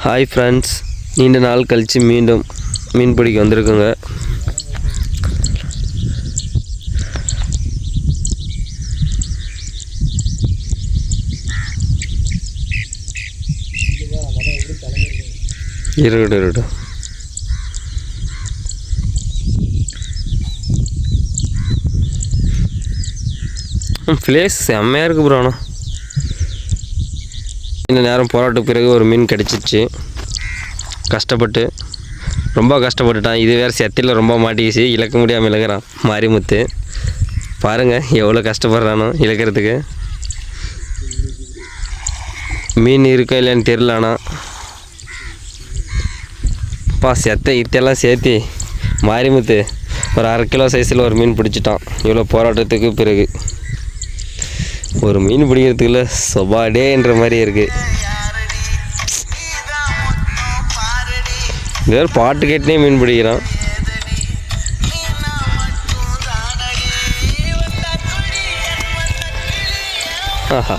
Hi friends, நீண்ட நாள் கழித்து மீண்டும் மீன் பிடிக்க வந்திருக்குங்க. இருக்கட்டும் பிளேஸ் செம்மையாக இருக்குது ப்ரோ. ஆனால் இந்த நேரம் போராட்டத்துக்கு பிறகு ஒரு மீன் கிடச்சிச்சு. ரொம்ப கஷ்டப்பட்டுட்டான். இது வேறு செத்தியில் ரொம்ப மாட்டிக்கிச்சு, இழக்க முடியாமல் இழக்கிறான் மாரிமுத்து. பாருங்கள் எவ்வளோ கஷ்டப்படுறானோ இழக்கிறதுக்கு. மீன் இருக்கா இல்லைன்னு தெரில. ஆனால் செத்த இத்தெல்லாம் சேர்த்தி மாரிமுத்து ஒரு 1/2 கிலோ சைஸில் ஒரு மீன் பிடிச்சிட்டான். இவ்வளோ போராட்டத்துக்கு பிறகு ஒரு மீன் பிடிக்கிறதுக்குள்ள சொபாடேன்ற மாதிரி இருக்குது. வேறு பாட்டு கேட்டுனே மீன் பிடிக்கிறான். ஆஹா,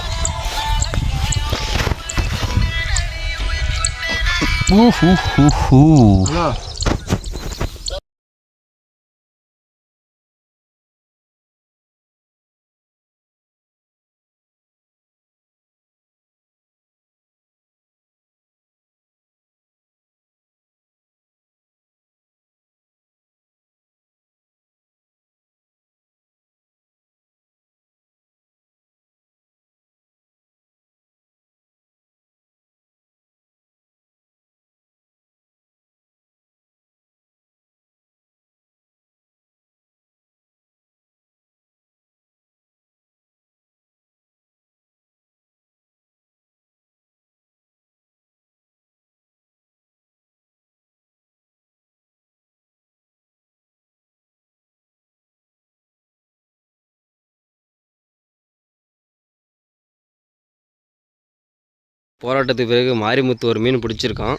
போராட்டத்துக்கு பிறகு மாரிமுத்து ஒரு மீன் பிடிச்சிருக்கான்.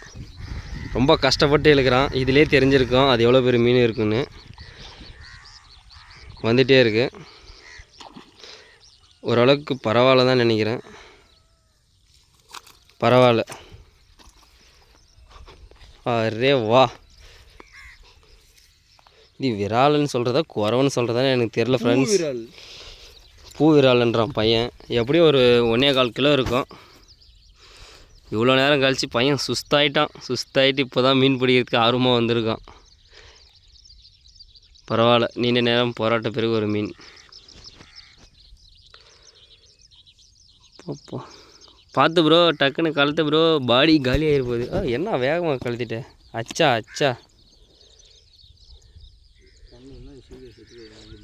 ரொம்ப கஷ்டப்பட்டு இழுக்கிறான். இதிலே தெரிஞ்சிருக்கோம் அது எவ்வளோ பெரிய மீன் இருக்குன்னு. வந்துகிட்டே இருக்கு. ஓரளவுக்கு பரவாயில்ல தான் நினைக்கிறேன். பரவாயில்ல. அரே வா, இது விரால்னு சொல்கிறதா குறவன்னு சொல்கிறதா எனக்கு தெரில ஃப்ரெண்ட்ஸ். பூ விரால்ன்றான் பையன். எப்படியும் ஒரு 1.25 கிலோ இருக்கும். இவ்வளோ நேரம் கழித்து பையன் சுஸ்தாயிட்டு இப்போ தான் மீன் பிடிக்கிறதுக்கு ஆர்வமாக வந்திருக்கான். பரவாயில்ல, நீண்ட நேரம் போராட்ட பிறகு ஒரு மீன். பார்த்து ப்ரோ, டக்குன்னு கழுத்து ப்ரோ, பாடி காலி ஆகிருப்போகுது. என்ன வேகமாக கழுத்திட்டேன். அச்சா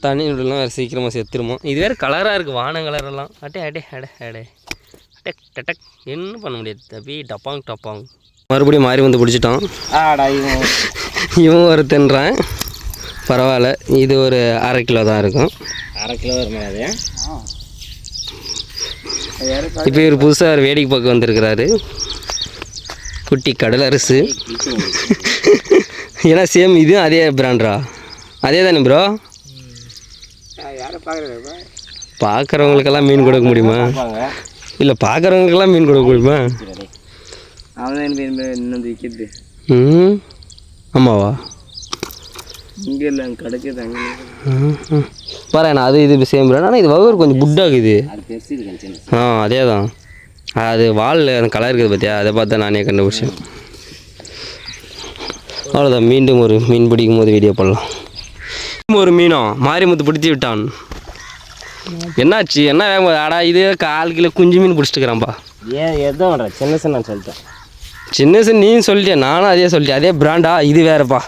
தண்ணி விடலாம் வேறு சீக்கிரமாக செத்துருமோ. இது வேறு கலராக இருக்குது, வானம் கலரெல்லாம். அடே டக் என்ன பண்ண முடியாது. தப்பி டப்பாங் மறுபடியும் மாறி வந்து பிடிச்சிட்டான். இவன் ஒருத்தன்றான். பரவாயில்ல, இது ஒரு 1/2 கிலோ தான் இருக்கும். 1/2 கிலோ வருமாது. இப்போ இவர் புதுசாக ஒரு வேடிக்கை பார்க்க வந்திருக்கிறாரு. குட்டி கடலரசு. ஏன்னா சேம் இது அதே பிராண்டா? அதே தானே ப்ரோ? பார்க்குறவங்களுக்கெல்லாம் மீன் கொடுக்க முடியுமா? இல்லை, பார்க்குறவங்களுக்கெல்லாம் மீன் கொடுக்க முடியுமா? விற்கிது. ஆமாவா? இங்கே இல்லை, கிடைக்கிது அங்கே. பாரு, அது இது சேம் பிராண்ட். ஆனால் இது வகுர் கொஞ்சம் புட்டாகுது. அதே தான். அது வாலில் அந்த கலர் இருக்குது பார்த்தியா, அதை பார்த்தா நானே கண்டுபிடிச்சேன். அவ்வளோதான். மீண்டும் ஒரு மீன் பிடிக்கும் போது வீடியோ பண்ணலாம். ஒரு மீனும் மாரிமுத்து பிடிச்சி விட்டான். என்னாச்சு? என்ன வேகம்? இது 1/4 கிலோ குஞ்சு மீன் பிடிச்சிட்டுக்கிறான்ப்பா. எதோ சின்ன சொல்லிட்டேன். சின்ன நீ சொல்லிட்டேன், நானும் அதே சொல்லிட்டேன். அதே பிராண்டா? இது வேறப்பா.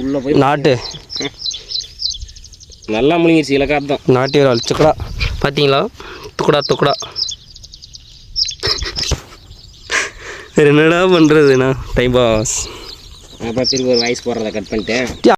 உள்ளே போய் நாட்டு நல்லா முழுங்கிடுச்சு. இலக்கார்த்தம் நாட்டு விரால் சுக்கடா. பார்த்தீங்களா? துக்கடா. என்னடா பண்ணுறதுண்ணா? Time pass. அப்போ திருப்பி ஒரு வாய்ஸ் போடுறத கட் பண்ணிட்டேன்.